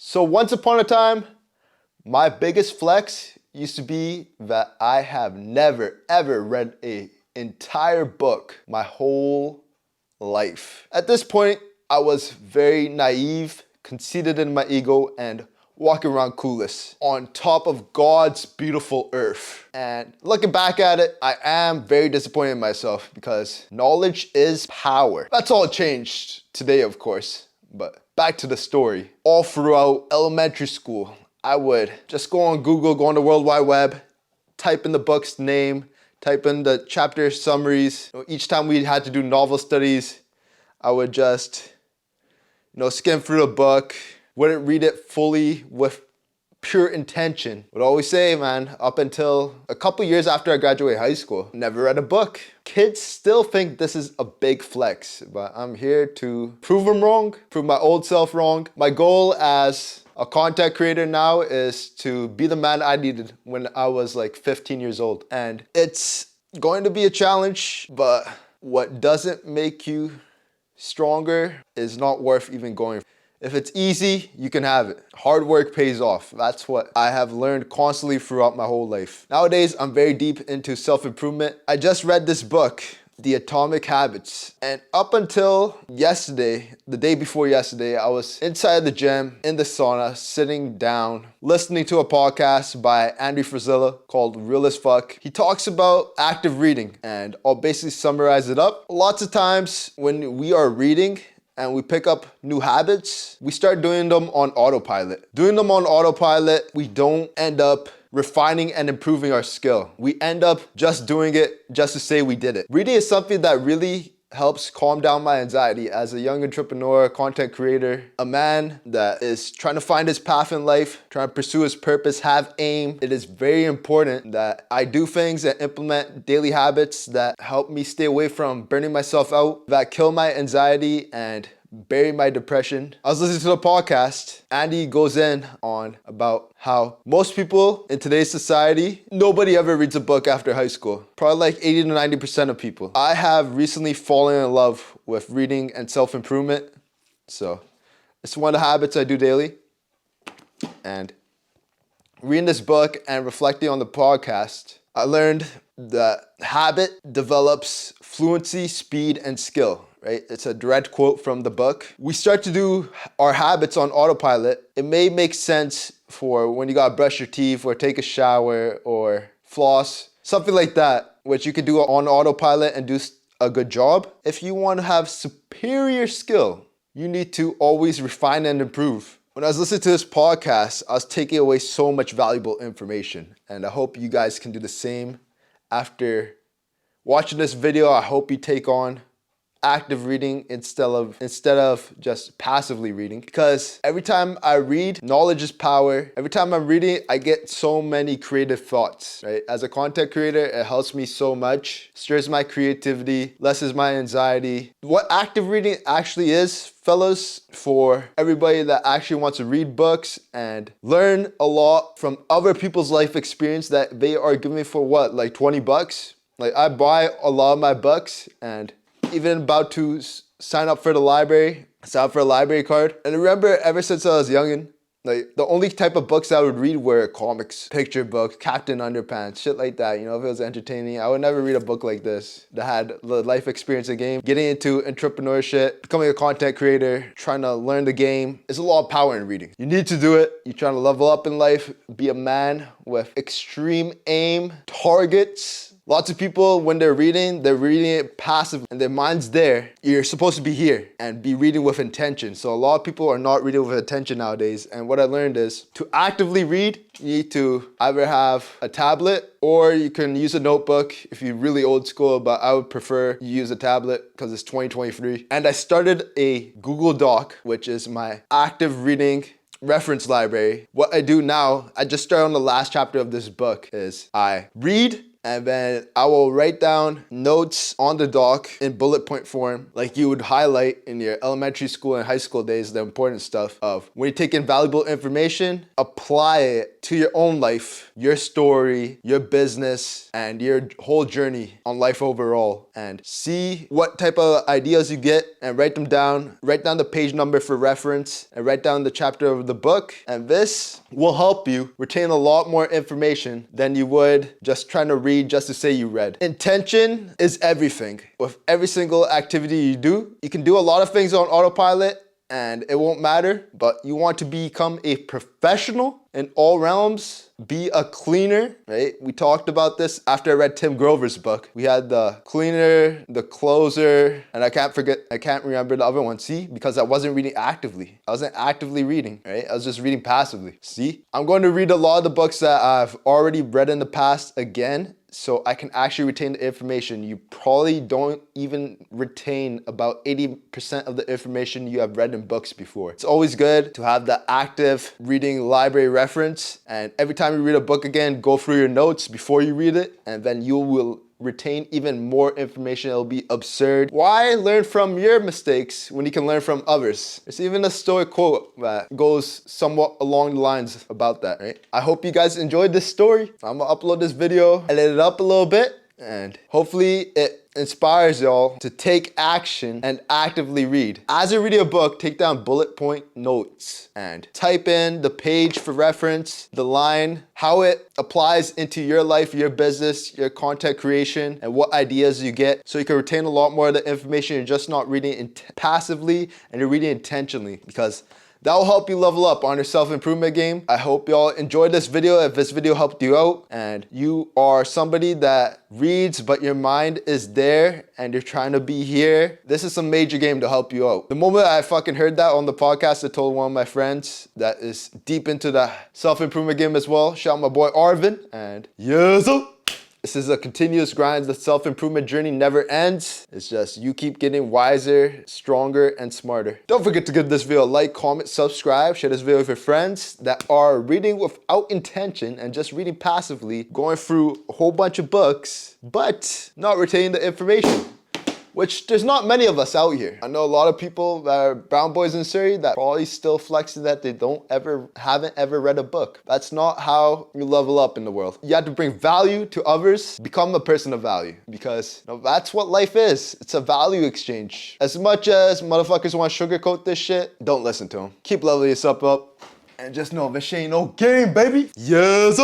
So once upon a time, my biggest flex used to be that I have never ever read an entire book my whole life. At this point, I was very naive, conceited in my ego, and walking around clueless on top of God's beautiful earth. And looking back at it, I am very disappointed in myself because knowledge is power. That's all changed today, of course, but back to the story. All throughout elementary school, I would just go on Google, go on the World Wide Web, type in the book's name, type in the chapter summaries. Each time we had to do novel studies, I would just, skim through the book, wouldn't read it fully with pure intention. Would always say, man, up until a couple years after I graduated high school, never read a book. Kids still think this is a big flex, but I'm here to prove them wrong, prove my old self wrong. My goal as a content creator now is to be the man I needed when I was like 15 years old. And it's going to be a challenge, but what doesn't make you stronger is not worth even going. If it's easy, you can have it. Hard work pays off. That's what I have learned constantly throughout my whole life. Nowadays, I'm very deep into self-improvement. I just read this book, The Atomic Habits. And up until yesterday, the day before yesterday, I was inside the gym, in the sauna, sitting down, listening to a podcast by Andy Frisella called Real as Fuck. He talks about active reading, and I'll basically summarize it up. Lots of times when we are reading, and we pick up new habits, we start doing them on autopilot. Doing them on autopilot, we don't end up refining and improving our skill. We end up just doing it just to say we did it. Reading is something that really helps calm down my anxiety as a young entrepreneur, content creator, a man that is trying to find his path in life, trying to pursue his purpose, have aim. It is very important that I do things and implement daily habits that help me stay away from burning myself out, that kill my anxiety and bury my depression. I was listening to the podcast. Andy goes in on about how most people in today's society, nobody ever reads a book after high school. Probably like 80 to 90% of people. I have recently fallen in love with reading and self-improvement. So it's one of the habits I do daily. And reading this book and reflecting on the podcast, I learned that habit develops fluency, speed, and skill. Right? It's a direct quote from the book. We start to do our habits on autopilot. It may make sense for when you gotta brush your teeth or take a shower or floss, something like that, which you could do on autopilot and do a good job. If you want to have superior skill, you need to always refine and improve. When I was listening to this podcast, I was taking away so much valuable information, and I hope you guys can do the same. After watching this video, I hope you take on active reading instead of just passively reading, because every time I read, knowledge is power. Every time I'm reading, I get so many creative thoughts, right? As a content creator, it helps me so much, stirs my creativity, lessens my anxiety. What active reading actually is, fellas, for everybody that actually wants to read books and learn a lot from other people's life experience that they are giving for what, like 20 bucks? Like, I buy a lot of my books, and even about to sign up for the library, sign up for a library card. And I remember ever since I was youngin', like the only type of books I would read were comics, picture books, Captain Underpants, shit like that. If it was entertaining, I would never read a book like this that had the life experience of the game. Getting into entrepreneurship, becoming a content creator, trying to learn the game. There's a lot of power in reading. You need to do it. You're trying to level up in life, be a man with extreme aim, targets. Lots of people, when they're reading it passive and their mind's there. You're supposed to be here and be reading with intention. So a lot of people are not reading with intention nowadays. And what I learned is to actively read, you need to either have a tablet or you can use a notebook if you're really old school, but I would prefer you use a tablet because it's 2023. And I started a Google Doc, which is my active reading reference library. What I do now, I just started on the last chapter of this book, is I read, and then I will write down notes on the doc in bullet point form, like you would highlight in your elementary school and high school days, the important stuff of when you take in valuable information, apply it to your own life, your story, your business, and your whole journey on life overall, and see what type of ideas you get and write them down. Write down the page number for reference and write down the chapter of the book. And this will help you retain a lot more information than you would just trying to read just to say you read. Intention is everything. With every single activity you do, you can do a lot of things on autopilot and it won't matter, but you want to become a professional in all realms, be a cleaner, right? We talked about this after I read Tim Grover's book. We had the cleaner, the closer, and I can't remember the other one. See, because I wasn't reading actively. I wasn't actively reading, right? I was just reading passively. See, I'm going to read a lot of the books that I've already read in the past again, so I can actually retain the information. You probably don't even retain about 80% of the information you have read in books before. It's always good to have the active reading library reference, and every time you read a book again, go through your notes before you read it, and then you will retain even more information. It'll be absurd. Why learn from your mistakes when you can learn from others? There's even a Stoic quote that goes somewhat along the lines about that, right? I hope you guys enjoyed this story. I'm gonna upload this video, edit it up a little bit, and hopefully it inspires y'all to take action and actively read. As you're reading a book, take down bullet point notes and type in the page for reference, the line, how it applies into your life, your business, your content creation, and what ideas you get, so you can retain a lot more of the information. You're just not reading passively, and you're reading intentionally, because that will help you level up on your self-improvement game. I hope y'all enjoyed this video. If this video helped you out and you are somebody that reads but your mind is there and you're trying to be here, this is some major game to help you out. The moment I fucking heard that on the podcast, I told one of my friends that is deep into the self-improvement game as well. Shout out my boy Arvin, and yes, this is a continuous grind. The self-improvement journey never ends. It's just you keep getting wiser, stronger, and smarter. Don't forget to give this video a like, comment, subscribe, share this video with your friends that are reading without intention and just reading passively, going through a whole bunch of books, but not retaining the information, which there's not many of us out here. I know a lot of people that are brown boys in Surrey that probably still flexing that they haven't ever read a book. That's not how you level up in the world. You have to bring value to others, become a person of value, because that's what life is. It's a value exchange. As much as motherfuckers want to sugarcoat this shit, don't listen to them. Keep leveling yourself up, and just know this ain't no game, baby. Yes,